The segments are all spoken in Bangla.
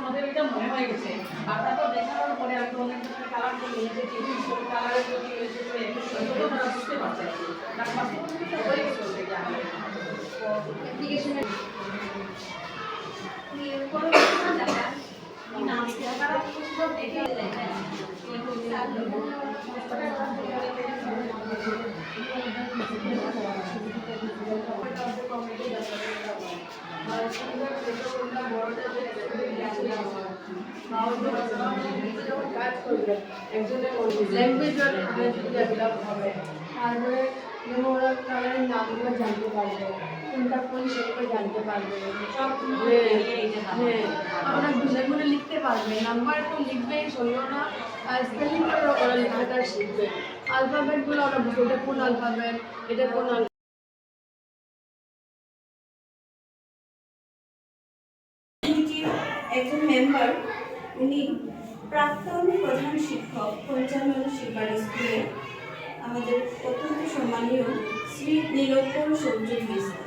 আমাদের এটা মনে হয়ে গেছে। আমরা তো দেখানোর পরে আমি অনেক ধরনের কালার করে নিয়েছি, কালারের প্রতি তারা বুঝতে পারছে আর কি। হয়ে গেছে ওদেরকে আমি অ্যাপ্লিকেশনের তারপরে যেমন ওরা কালারের নামগুলো জানতে পারবে, কোনটা কোন শেপে জানতে পারবে, সব আমরা ঘুরে ঘুরে লিখতে পারবে, নাম্বার তো লিখবেই সঙ্গে না, স্পেলিংটা ওরা লেখাটা শিখবে, আলফাবেটগুলো ওরা বুঝবে এটা কোন আলফাবেট, এটা কোন একজন মেম্বার, উনি প্রাক্তন প্রধান শিক্ষক পঞ্চানন শিববাড়ি স্কুলে, আমাদের অত্যন্ত সম্মানীয় শ্রী নীলোৎপল সৌযোগী স্যার।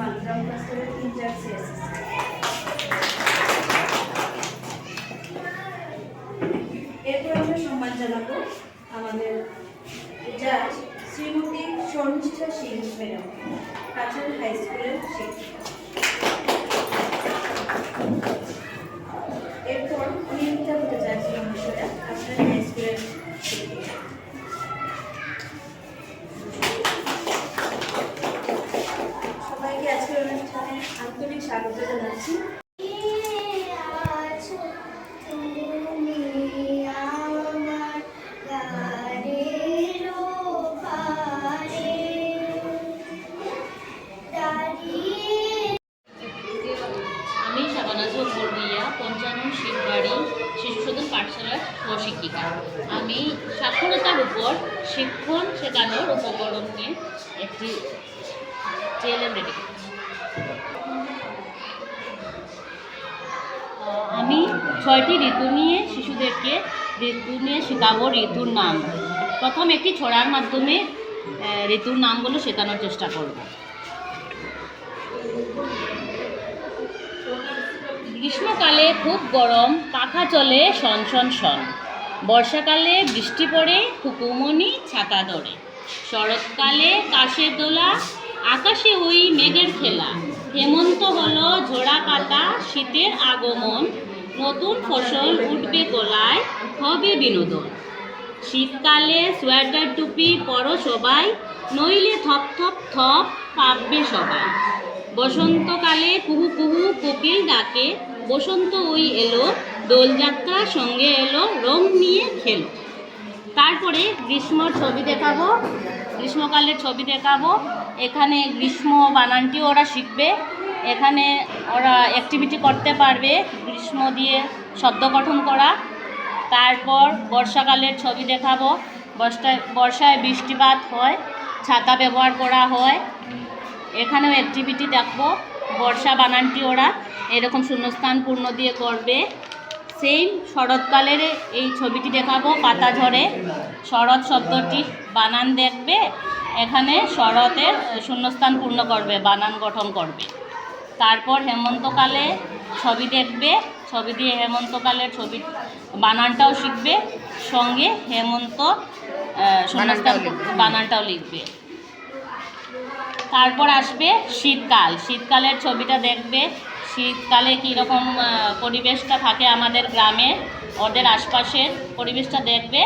মানগ্রাম ক্লাস্টারের ইনচার্জ সিএসসি। এরপর আমরা সম্মান জানাবো আমাদের জাজ শ্রীমতী শর্মিষ্ঠা সিং ম্যাডাম, কাছাড় হাই স্কুলের শিক্ষিকা। এরপর নিয়মিত হতে যাচ্ছি মহাশয়া, কাছাড় হাই স্কুলের শিক্ষিকা। সবাইকে আজকের অনুষ্ঠানে আন্তরিক স্বাগত জানাচ্ছি। আমি শাবানাজুল মুরগিয়া, পঞ্চানন শিববাড়ি শিশু সদন পাঠশালার সহশিক্ষিকা। আমি সাক্ষরতার উপর শিক্ষণ শেখানোর উপকরণ নিয়ে একটি টিএলএম রেডি করেছি। আমি 6টি ঋতু নিয়ে শিশুদেরকে শেখাবো ঋতুর নাম। প্রথম একটি ছড়ার মাধ্যমে ঋতুর নামগুলো শেখানোর চেষ্টা করব। গ্রীষ্মকালে খুব গরম, পাখা চলে শন শন শন। বর্ষাকালে বৃষ্টি পড়ে, কুকুমনি ছাতা ধরে। শরৎকালে কাশের দোলা, আকাশে ওই মেঘের খেলা। হেমন্ত হলো ঝোড়া পাতা, শীতের আগমন। নতুন ফসল উঠবে গোলায়, হবে বিনোদন। শীতকালে সোয়েটার টুপি পরো সবাই, নইলে থপ থপ থপ কাঁপবে সবাই। বসন্তকালে কুহু কুহু কোকিল ডাকে, বসন্ত ওই এলো, দোলযাত্রার সঙ্গে এলো, রং নিয়ে খেলো। তারপরে গ্রীষ্মর ছবি দেখাবো, গ্রীষ্মকালের ছবি দেখাবো। এখানে গ্রীষ্ম বানানটি ওরা শিখবে, এখানে ওরা অ্যাক্টিভিটি করতে পারবে গ্রীষ্ম দিয়ে শব্দ গঠন করা। তারপর বর্ষাকালের ছবি দেখাবো, বর্ষায় বৃষ্টিপাত হয়, ছাতা ব্যবহার করা হয়, এখানেও অ্যাক্টিভিটি দেখবো। বর্ষা বানানটি ওরা এরকম শূন্যস্থান পূর্ণ দিয়ে করবে। সেম শরৎকালের এই ছবিটি দেখাবো, পাতা ঝরে। শরৎ শব্দটি বানান দেখবে, এখানে শরতের শূন্যস্থান পূর্ণ করবে, বানান গঠন করবে। তারপর হেমন্তকালে ছবি দেখবে, ছবি দিয়ে হেমন্তকালের ছবি বানানটাও শিখবে, সঙ্গে হেমন্ত শূন্যস্থান বানানটাও লিখবে। তারপর আসবে শীতকাল, শীতকালের ছবিটা দেখবে, শীতকালে কীরকম পরিবেশটা থাকে আমাদের গ্রামে, ওদের আশপাশের পরিবেশটা দেখবে।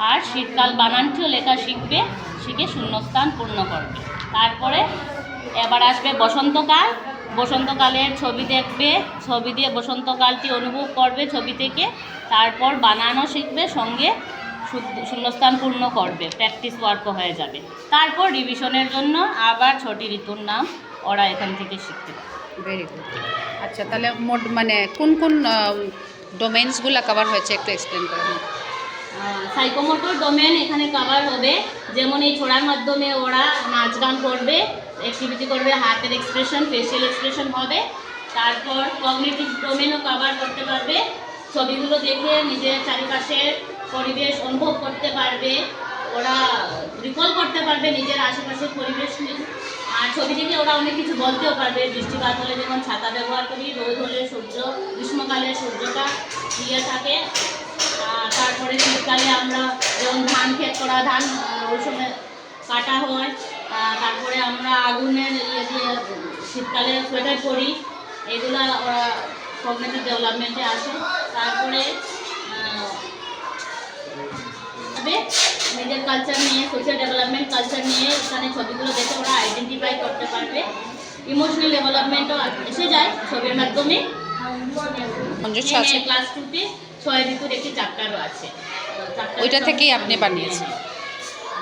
আর শীতকাল বানানটিও লেখা শিখবে, শিখে শূন্যস্থান পূর্ণ করবে। তারপরে এবার আসবে বসন্তকাল, বসন্তকালের ছবি দেখবে, ছবি দিয়ে বসন্তকালটি অনুভব করবে ছবি থেকে। তারপর বানানও শিখবে, সঙ্গে শূন্যস্থান পূর্ণ করবে, প্র্যাকটিস ওয়ার্কও হয়ে যাবে। তারপর রিভিশনের জন্য আবার 6টি ঋতুর নাম ওরা এখান থেকে শিখতে পারে। Very good. আচ্ছা, তাহলে মোট মানে কোন কোন ডোমেন্সগুলো কভার হয়েছে একটু এক্সপ্লেন করুন। সাইকোমোটর ডোমেন এখানে কভার হবে, যেমন এই ছোড়ার মাধ্যমে ওরা নাচ গান করবে, অ্যাক্টিভিটি করবে, হাতের এক্সপ্রেশন, ফেসিয়াল এক্সপ্রেশন হবে। তারপর কগনিটিভ ডোমেনও কভার করতে পারবে, ছবিগুলো দেখে নিজের চারিপাশের পরিবেশ অনুভব করতে পারবে, ওরা রিকল করতে পারবে নিজের আশেপাশের পরিবেশ নিয়ে। আর ছবি দেখে ওরা অনেক কিছু বলতেও পারবে, বৃষ্টিপাত হলে যেমন ছাতা ব্যবহার করি, রোদ হলে সূর্য, গ্রীষ্মকালে সূর্যটা ইয়ে থাকে। তারপরে শীতকালে আমরা যেমন ধান ক্ষেত করা, ধান ওই সময় কাটা হয়। তারপরে আমরা আগুনের ইয়ে দিয়ে শীতকালে সোয়েটার পরি, এগুলা ওরা কগনিটিভ ডেভেলপমেন্টে আসে। তারপরে নিজের কালচার নিয়ে, সোশ্যাল ডেভেলপমেন্ট কালচার নিয়ে এখানে ছবিগুলো দেখে ওরা আইডেন্টিফাই করতে পারবে। ইমোশনাল ডেভেলপমেন্টও এসে যায় ছবির মাধ্যমে। ক্লাস 2-তে 6 ঋতুর একটি চ্যাপ্টারও আছে, ওইটা থেকেই আপনি বানিয়েছেন।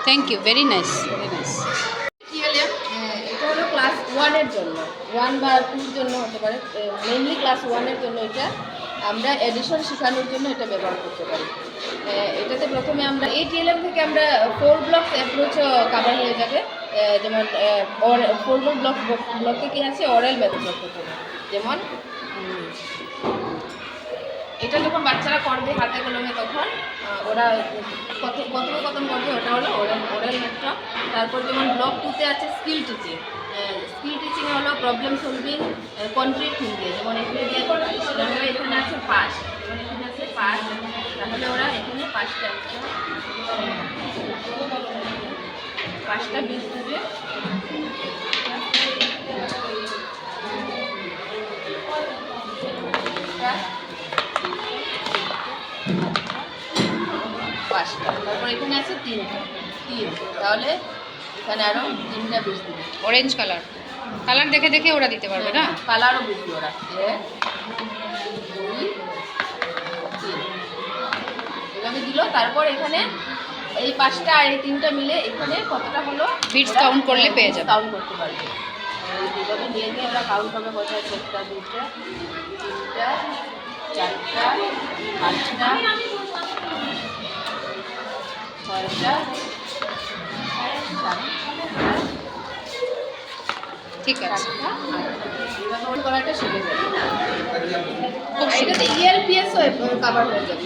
Thank you, very nice, very nice. এটা হলো ক্লাস 1-এর জন্য, 1 বা 2-র জন্য হতে পারে, মেইনলি ক্লাস 1-এর জন্য এটা আমরা এডিশন শেখানোর জন্য এটা ব্যবহার করতে পারি। এটাতে প্রথমে আমরা ATLM থেকে আমরা 4 ব্লক অ্যাপ্রোচও কভার হয়ে যাবে। যেমন 4 ব্লকে কী আছে, অরাল মেথড করতে হবে। যেমন এটা যখন বাচ্চারা করবে হাতে কলমে, তখন ওরা কথোপকথন করবে, ওটা হলো ওরাল মেথড। তারপর যেমন ব্লক 2-তে আছে স্কিল টিচিং। স্কিল টিচিং হলো প্রবলেম সলভিং, কন্ট্রিট থিঙ্কিং। যেমন এখানে এখানে আছে 5, যেমন এখানে আছে 5, তাহলে ওরা এখানে 5টা বীজ দেবে। তারপর এখানে আছে 3, তাহলে এখানে আরও 3টা বীজ দিবে। অরেঞ্জ কালার দেখে দেখে ওরা দিতে পারবে না? কালারও বুঝবে ওরা, 1, 2, 3 এভাবে দিল। তারপর এখানে এই 5টা আর এই 3টা মিলে এখানে কতটা হলো বিটস কাউন্ট করলে পেয়ে যাবে, কাউন্ট করতে পারবে। এইভাবে নিয়ে গিয়ে ওরা কাউন্ট হবে, কোথায় 1টা 2টা 3টা 4টা 5টা 6টা 7টা ঠিক আছে। করাটা শিখে যাবে। এটাতে ELPS কভার হয়ে যাবে।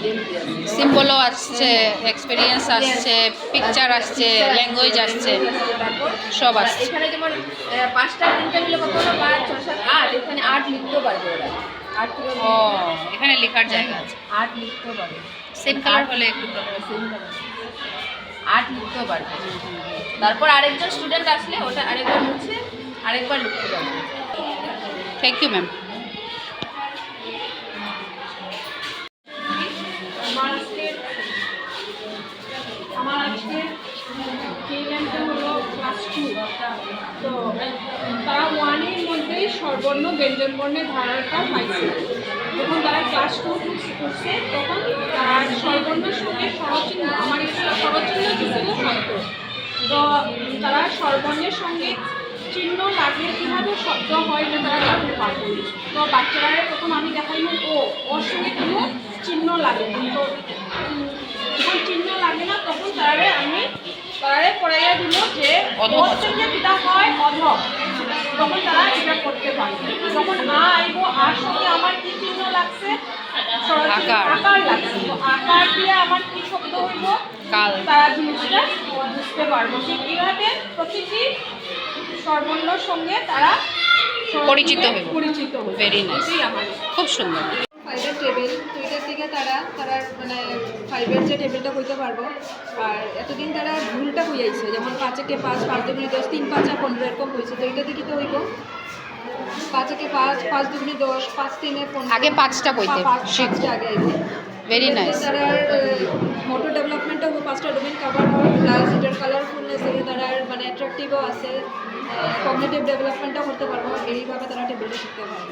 সিম্বলও আসছে, এক্সপিরিয়েন্স আসছে, পিকচার আসছে, ল্যাঙ্গুয়েজ আসছে, সব আসছে। এখানে যেমন 5টা 3টা মিলে কত হলো, 5 6 7 8, এখানে 8 লিখতেও পারবে ওরা। 8 থেকে ও, এখানে লেখার জায়গা আছে। 8 লিখতেও পারবে। সেম কালার হলে একটু প্রবলেম। 8 লিখতেও পারবে। তারপর আরেকজন স্টুডেন্ট আসলে ওটা আরেকবার মুছে আরেকবার লিখতে পারবে। Thank you ma'am. আমার আজকে টিএলএমটা হলো ক্লাস 2। তো তারা 1-এর মধ্যেই স্বরবর্ণ ব্যঞ্জনবর্ণের ধারাটা পাইছে। যখন তারা ক্লাস 2 করছে, তখন তার স্বরবর্ণের সঙ্গে স্বরচিহ্ন, আমার স্কুলে স্বরচিহ্ন ছিল শব্দ। তো তারা স্বরবর্ণের সঙ্গে চিহ্ন লাগলে কীভাবে শব্দ হয় এটা তারা জানতে পারবে। তো বাচ্চারা প্রথম আমি দেখাইলাম ওর সঙ্গে কোনো চিহ্ন লাগে না। তো যখন চিহ্ন লাগে না, তখন তারারে পড়াইয়া দিল যে ওর সঙ্গে যেটা হয় অধম, তখন তারা এটা করতে পারবে। যখন আইব, আর সঙ্গে আমার কি চিহ্ন লাগছে, আকার লাগছে। তো আকার দিয়ে আমার কি শব্দ হইব, তারা জিনিসটা বুঝতে পারবো। ঠিক এইভাবে প্রতিটি স্বরবর্ণের সঙ্গে তারা পরিচিত হবে। ভেরি নাইস, এটাই আমার খুব সুন্দর। 5-এর টেবিল, তো এটার থেকে তারা মানে 5-এর যে টেবিলটা হইতে পারবো। আর এতদিন তারা ভুলটা হইয়াছে, যেমন 5-একে 5, 5 দুগুণে 10, 3 5 15 এরকম হয়েছে। তো এটা থেকে তো হইব 5-একে 5, 5 দুগুণে 10, 5 3-এ 15। আগে 5টা কইতে 5টা আগে আইছে। Very nice. তারা মোটর ডেভেলপমেন্টও 5টা ডোমেন কভার হয়, প্লাস এটার কালারফুলনেস তারা মানে অ্যাট্রাকটিভও আছে, কগনিটিভ ডেভেলপমেন্টও করতে পারবো। এইভাবে তারা টেবিলটা শিখতে পারবে।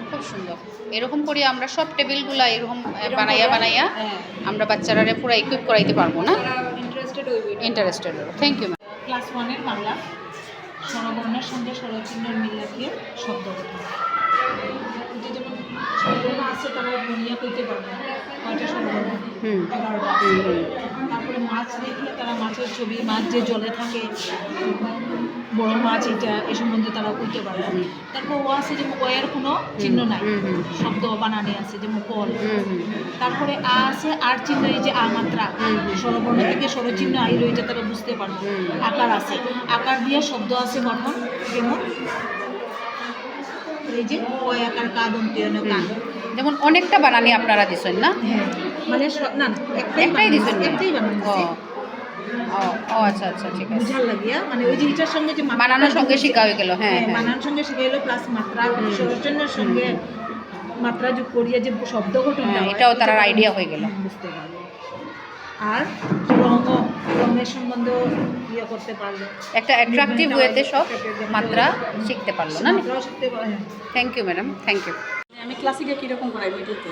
খুব সুন্দর। এরকম করে আমরা সব টেবিলগুলো এরকম বানাইয়া আমরা বাচ্চারা পুরো ইকুইপ করাইতে পারবো না? Interested. Thank you ma'am. Class 1-এর বাংলা স্বরবর্ণের সঙ্গে স্বরচিহ্নের মিল রাখিয়ে শব্দ গঠন। এটা যেমন স্বর্ণনা আছে তারা দুনিয়া করতে পারবে না, কয়টা স্বর্ণনা? হুম 11টা। তারপরে মাছ দেখলে তারা মাছের ছবি, মাছ যে জলে থাকে, বড় মাছ এটা এ সম্বন্ধে তারা কইতে পারে। তারপর ও আছে যে ওয়ের কোনো চিহ্ন নাই, শব্দ বানানে আছে যেমন কল। তারপরে আ আছে আর চিহ্ন, এই যে আ মাত্রা, স্বরবর্ণ থেকে স্বরচিহ্ন আইলো, এটা তারা বুঝতে পারবে। আকার আছে, আকার দিয়ে শব্দ আছে গঠন, যেমন এই যে ওই আকার কা দন্তীয় কা। যেমন অনেকটা বানানি আপনারা দিছেন না? হ্যাঁ, মানে না না, একটাই দিছেন? একটাই বানানো ও আছে। ও আচ্ছা আচ্ছা, ঠিক আছে। বুঝার লাগিয়া, মানে ওই যে এটার সঙ্গে যে মাত্রা বানানোর সঙ্গে শিখা হয়ে গেল। হ্যাঁ হ্যাঁ। বানানোর সঙ্গে শিখে এলো, প্লাস মাত্রা স্বরচিহ্নের সঙ্গে মাত্রা যোগ করিয়া যে শব্দ গঠনটা হ্যাঁ, হয়, এটাও তার আইডিয়া হয়ে গেল। বুঝতে পারবে। আর রঙের সম্বন্ধেও ইয়ে করতে পারলো, একটা অ্যাট্রাকটিভ ওয়েতে সব মাত্রা শিখতে পারলো না? মাত্রাও শিখতে পারে। Thank you madam, thank you. আমি ক্লাসিকে কীরকম করাই ভিডিওতে,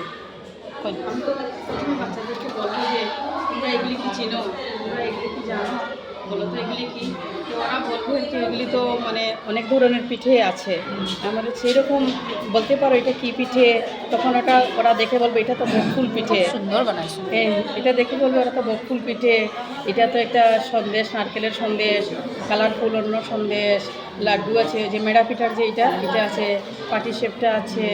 আমি তো প্রথমে বাচ্চাদেরকে বলবো যে তোমরা এগুলি কি চেনো, তোমরা এগুলি কি জানো, বলো তো এগুলি কি। তো ওরা বলবো যে এগুলি তো মানে অনেক ধরনের পিঠে আছে, আমাদের সেই রকম বলতে পারো এটা কি পিঠে, তখন ওরা দেখে বলবে এটা তো বকফুল পিঠে। সুন্দর বানাইছো। এটা দেখে বলবে ওরা তো বকফুল পিঠে, এটা তো একটা সন্দেশ, নারকেলের সন্দেশ, কালারফুল অন্য সন্দেশ, লাড্ডু আছে, যে মেড়া পিঠার যে এটা আছে, পাটি শেপটা আছে,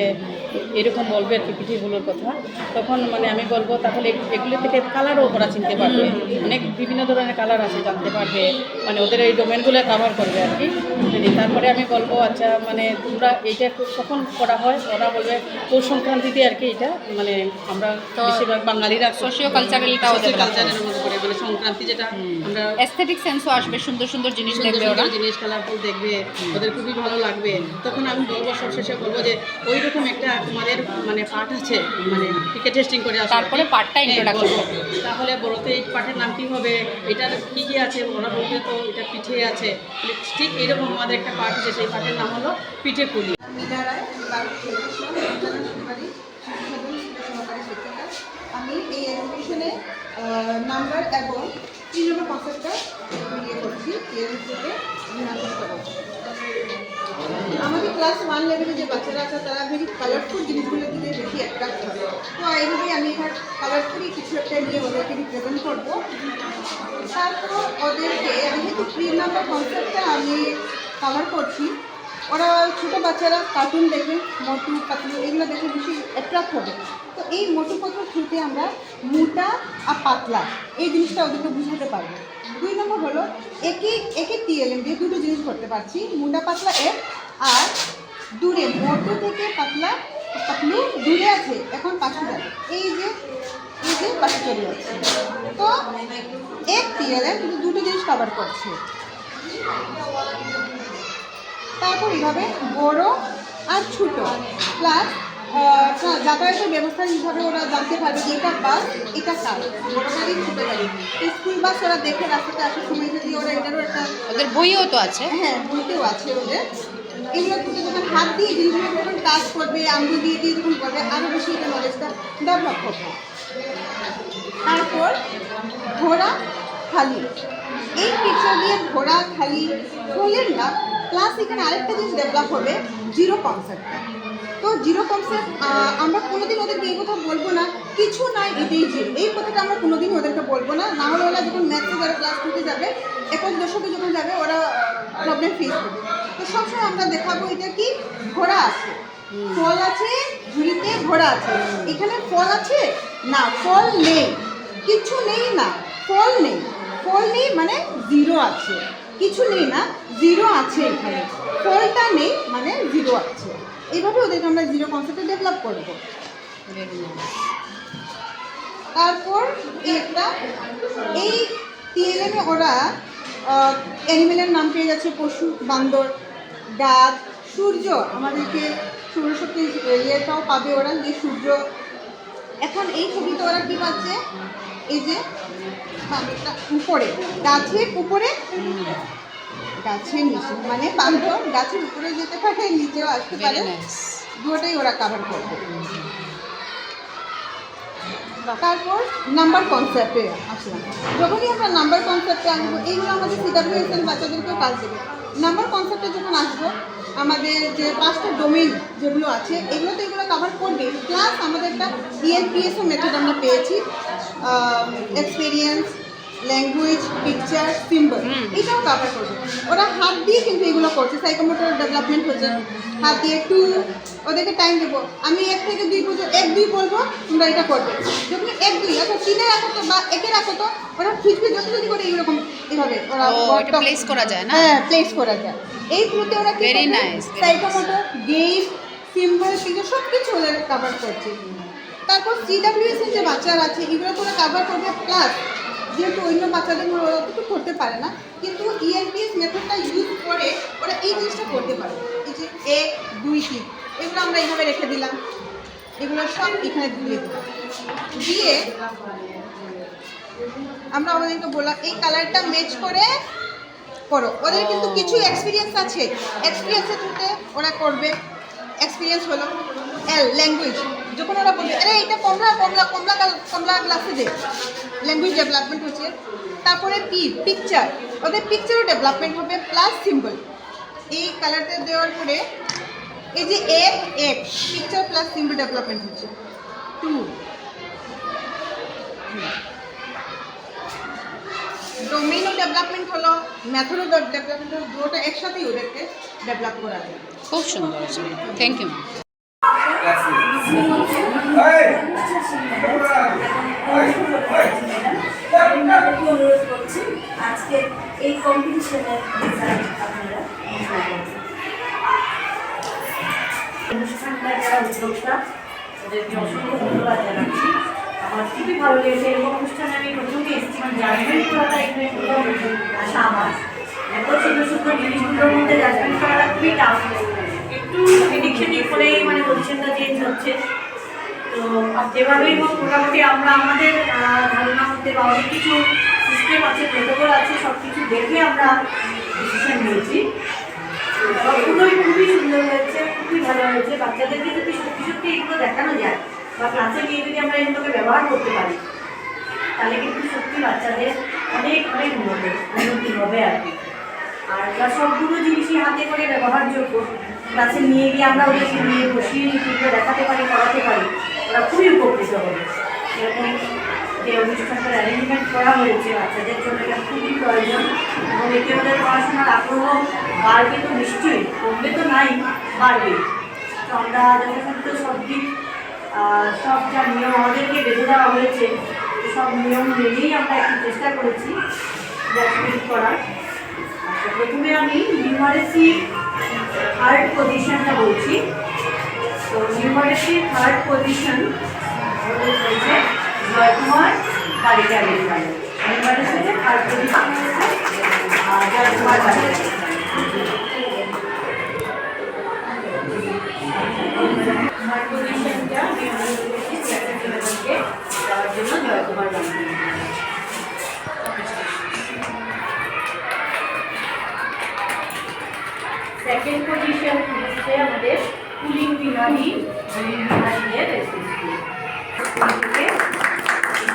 এরকম বলবে আর কি পিঠেগুলোর কথা। তখন মানে আমি বলবো তাহলে এগুলো থেকে কালারও ওরা চিনতে পারবে, অনেক বিভিন্ন ধরনের কালার আছে জানতে পারবে, মানে ওদের এই ডোমেনগুলো কাভার করবে আর কি। তারপরে আমি বলবো আচ্ছা মানে তোমরা এইটা কখন করা হয়, ওরা বলবে পৌষ সংক্রান্তিতে আর কি। এটা মানে আমরা বেশিরভাগ বাঙালিরা সোশিও কালচারালটাও কালচারের মধ্যে পড়ে, মানে সংক্রান্তি যেটা আমরা এস্থেটিক সেন্সও আসবে, সুন্দর সুন্দর জিনিস সুন্দর দেখবে ওরা। সুন্দর জিনিস কালারফুল দেখবে, ওদের খুবই ভালো লাগবে। তখন আমি বলবো সবশেষে বলবো যে ওই রকম একটা তোমাদের মানে পার্ট আছে, মানে টিকে টেস্টিং করে আসো। তারপরে পার্টটা ইন্ট্রোডাকশন করবে। তাহলে বলো তো এই পার্টের নাম কী হবে, এটার কী কী আছে, ওরা বলবে তো এটা পিঠে আছে। ঠিক এইরকম আমাদের একটা পার্ট আছে, সেই পার্টের নাম হলো পিঠে পুলি। আমি এই এডুকেশনে নাম্বার এবং 3 নম্বর কনসেপ্টটা ইয়ে করছি, আমাদের ক্লাস 1 লেভেলে যে বাচ্চারা আছে তারা ভেরি কালারফুল জিনিসগুলোর দিকে বেশি অ্যাট্রাক্ট হয়। তো এইভাবেই আমি এখানে কালারফুলি কিছু একটা নিয়ে ওদেরকে রিপ্রেজেন্ট করবো। তারপর ওদেরকে যেহেতু 3 নম্বর কনসেপ্টটা আমি কভার করছি, ওরা ছোটো বাচ্চারা কার্টুন দেখে, মোটু পাতলু এগুলো দেখে বেশি অ্যাট্রাক্ট হবে। তো এই মোটু পাতলুর থ্রুতে আমরা মোটা আর পাতলা এই জিনিসটা ওদেরকে বুঝাতে পারবো। 2 নম্বর হলো একে টিএলএম দিয়ে দুটো জিনিস করতে পারছি, মোটা পাতলা এক, আর দূরে মোটু থেকে পাতলু দূরে আছে, এখন পাশে যাবে, এই যে পাশে চলে যাচ্ছে। তো এক টিএলএম কিন্তু দুটো জিনিস কভার করছে। তারপর এইভাবে বড় আর ছোট প্লাস যাতায়াতের ব্যবস্থা হিসাবে ওরা জানতে পারবে যে এটা বাস, এটা কার, বড় গাড়ি ছোট গাড়ি। স্কুল বাস ওরা দেখে রাস্তাতে আসার সময় যদি ওরা এটারও একটা, ওদের বইও তো আছে। হ্যাঁ বইতেও আছে ওদের। এগুলো থেকে যখন হাত দিয়ে জিনিসগুলো যখন টাচ করবে, আঙুল দিয়ে যখন করবে, আরও বেশি এটা নলেজটা ডেভেলপ করবে। তারপর ঘোড়া খালি, এই পিকচার দিয়ে ঘোড়া খালি বললেন না, প্লাস এখানে আরেকটা জিনিস ডেভেলপ হবে, জিরো কনসেপ্ট। তো জিরো কনসেপ্ট আমরা কোনোদিন ওদেরকে এই কথা বলবো না কিছু নাই এটাই জিরো, এই কথাটা আমরা কোনোদিন ওদেরকে বলবো না। না হলে ওরা যখন ম্যাথসে যারা ক্লাস করতে যাবে, একক দশকে যখন যাবে, ওরা প্রবলেম ফেস করবে। তো সবসময় আমরা দেখাবো এটা কি, ঘোড়া আছে, ফল আছে, ঝুড়িতে ঘোড়া আছে, এখানে ফল আছে না, ফল নেই, কিছু নেই না, ফল নেই, ফল নেই মানে জিরো আছে, কিছু নেই না, জিরো আছে, এখানে ফলটা নেই মানে জিরো আছে। এইভাবে ওদেরকে আমরা জিরো কনসেপ্টে ডেভেলপ করব। তারপর এই টিএলএমে ওরা অ্যানিমেলের নাম পেয়ে যাচ্ছে, পশু, বান্দর, গাছ, সূর্য, আমাদেরকে সৌরশক্তির ইয়েটাও পাবে ওরা, যে সূর্য। এখন এই ছবিতে ওরা কী পাচ্ছে, এই যে উপরে, গাছের উপরে, গাছের নিচে, মানে বান্দর গাছের উপরে যেতে পারে, নিচেও আসতে পারে, দুটোই ওরা কভার করবে। তারপর নাম্বার কনসেপ্টে আসলাম। যখনই আমরা নাম্বার কনসেপ্টে আসবো, এইগুলো আমাদের সিডাব্লিউএসএন বাচ্চাদেরকেও কাজ দেবে। নাম্বার কনসেপ্টে যখন আসবো, আমাদের যে 5টা ডোমেইন যেগুলো আছে এগুলো কভার করবে, প্লাস আমাদের একটা ELPSও মেথড আমরা পেয়েছি, এক্সপিরিয়েন্স, ল্যাঙ্গুয়েজ, পিকচার, সিম্বল, এটাও কভার করবে। ওরা হাত দিয়ে কিন্তু এগুলো করছে, সাইকোমোটর ডেভেলপমেন্ট হচ্ছে হাত দিয়ে। ওদেরকে টাইম দেবো, আমি 1 থেকে 2 পর্যন্ত 1-2 বলবো, তোমরা এটা করবে। যখন 1-2 অথবা 3-এ রাখো তো বা 1-এ রাখো তো ওরা খিচবে যতজনই করে এইরকম এইভাবে ওরা এটা প্লেস করা যায় না? হ্যাঁ, প্লেস করা যায়। এইগুলোতে ওরা Very nice, very psychomotor, game, symbol, কিন্তু সব কিছু ওদের কভার করছে। তারপর CWS এর যে বাচ্চারা আছে এগুলো তো ওরা কভার করবে, প্লাস যেহেতু অন্য বাচ্চাদের ওরা অতটুকু করতে পারে না, কিন্তু ELPS মেথডটা ইউজ করে ওরা এই জিনিসটা করতে পারে। এই যে 1, 2, 3 এগুলো আমরা এইভাবে রেখে দিলাম, এগুলো সব এখানে দিয়ে দিলাম, দিয়ে আমরা ওদেরকে বললাম এই কালারটা ম্যাচ করে করো। ওদের কিন্তু কিছু এক্সপিরিয়েন্স আছে, এক্সপিরিয়েন্সের থ্রুতে ওরা করবে। এক্সপিরিয়েন্স হলো ল্যাঙ্গুয়েজ, যখন ওরা বলবে আরে এটা কমলা ক্লাসে দে, ল্যাঙ্গুয়েজ ডেভেলপমেন্ট হচ্ছে। তারপরে পিকচার, ওদের পিকচারও ডেভেলপমেন্ট হবে, প্লাস সিম্বল। এই কালারটা দেওয়ার পরে এই যে এক পিকচার প্লাস সিম্বল ডেভেলপমেন্ট হচ্ছে। 2 ডোমেইনও ডেভেলপমেন্ট হলো, মেথডও ডেভেলপমেন্ট হলো, দুটোটা একসাথেই ওদেরকে ডেভেলপ করা যায়। খুব সুন্দর, থ্যাংক ইউ। অনুরোধ করছি আজকে এই কম্পিটিশনের রেজাল্ট আপনারা অনুষ্ঠানটা যারা উদ্যোক্তা ওদেরকে অসংখ্য ধন্যবাদ জানাচ্ছি। আমার খুবই ভালো লেগেছে, এরকম অনুষ্ঠানে আমি প্রথমে এসেছি, মানে জাজমেন্ট করাটা একটু আশা আমার। এত সুন্দর সুন্দর জিনিসগুলোর মধ্যে জাজমেন্ট করাটা খুবই টাফ, একটু এদিক সেদিক হলেই মানে পজিশনটা চেঞ্জ হচ্ছে। তো যেভাবেই হোক মোটামুটি আমরা আমাদের ধারণা মধ্যে বা অনেক কিছু সিস্টেম আছে, প্রোটোকল আছে, সব কিছু দেখে আমরা ডিসিশন নিয়েছি। সবগুলোই খুবই সুন্দর হয়েছে, খুবই ভালো হয়েছে। বাচ্চাদেরকে যদি সত্যি সত্যি এগুলো দেখানো যায় বা ক্লাসে নিয়ে যদি আমরা এগুলোকে ব্যবহার করতে পারি তাহলে কিন্তু সত্যি বাচ্চাদের অনেক অনেক উন্নতি হবে আর কি। আর সবগুলো জিনিসই হাতে করে ব্যবহারযোগ্য, ক্লাসে নিয়ে গিয়ে আমরা ওদেরকে নিয়ে বসিয়ে নিয়ে দেখাতে পারি, করাতে পারি, ওরা খুবই উপকৃত হবে। এরকম যে অনুষ্ঠানটার অ্যারেঞ্জমেন্ট করা হয়েছে বাচ্চাদের জন্য এটা খুবই প্রয়োজন, এবং এতে ওদের পড়াশোনার আগ্রহ বাড়বে তো নিশ্চয়ই, কমবে তো নাই, বাড়বে। তো আমরা যথাসাধ্য সব দিক সব যা নিয়ম আমাদেরকে বেঁধে দেওয়া হয়েছে সব নিয়ম মেনেই আমরা একটু চেষ্টা করেছি জাজমেন্ট করার। আচ্ছা, প্রথমে আমি নিউমারেসি থার্ড পজিশনটা বলছি। তো নিউমারেসি থার্ড পজিশন হয়েছে জয়কুমার বাড়িতে আগে নিউমারেসিতে থার্ড পজিশন হয়েছে জয়কুমার বাড়িতে। থার্ড পজিশনটা নিউমারেসিকে দেওয়ার জন্য জয়কুমার বাড়িতে। সেকেন্ড পজিশন হচ্ছে আমাদের কুলিং বিহারি বিহারিদের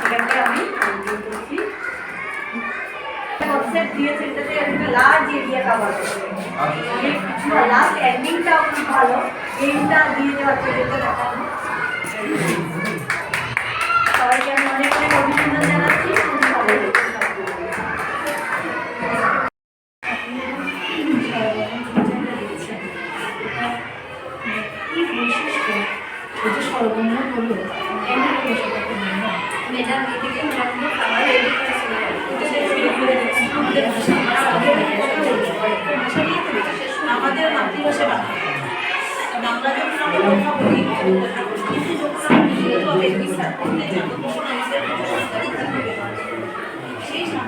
এটাকে আমি কমপ্লিট করছি। কনসেপ্ট দিয়েছে এটাতে একটা লার্জ এরিয়া কাভার করছে, অনেক কিছু। লাস্ট এন্ডিংটাও খুব ভালো, এইটা দিয়ে দেওয়ার চেষ্টা দেখানো। সবাইকে আমি অনেক অনেক অভিনন্দন জানাচ্ছি, খুব ভালো লেগেছে সবগুলো। সর্বনিম্ন হলো মেজার থেকে খাবার রেডি আমাদের মাতৃভাষা বাংলা। বাংলা যখন আমরা কথা বলি কিন্তু যখন আমরা বিচার করতে যাবো সেই স্যার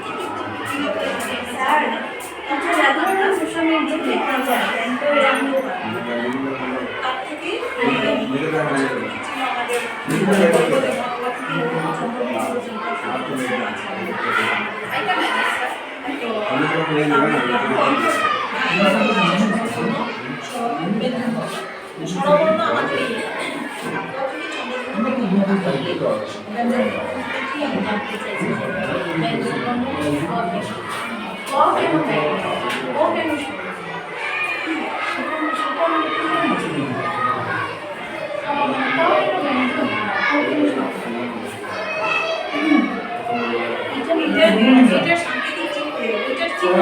কিছু সাধারণ প্রশ্নের যে লেখা যায় তো এরকম তার থেকে স্বরবর্ণ আমাদের ও কেন এটা সাংকেতিক চিহ্ন, এটার চিহ্ন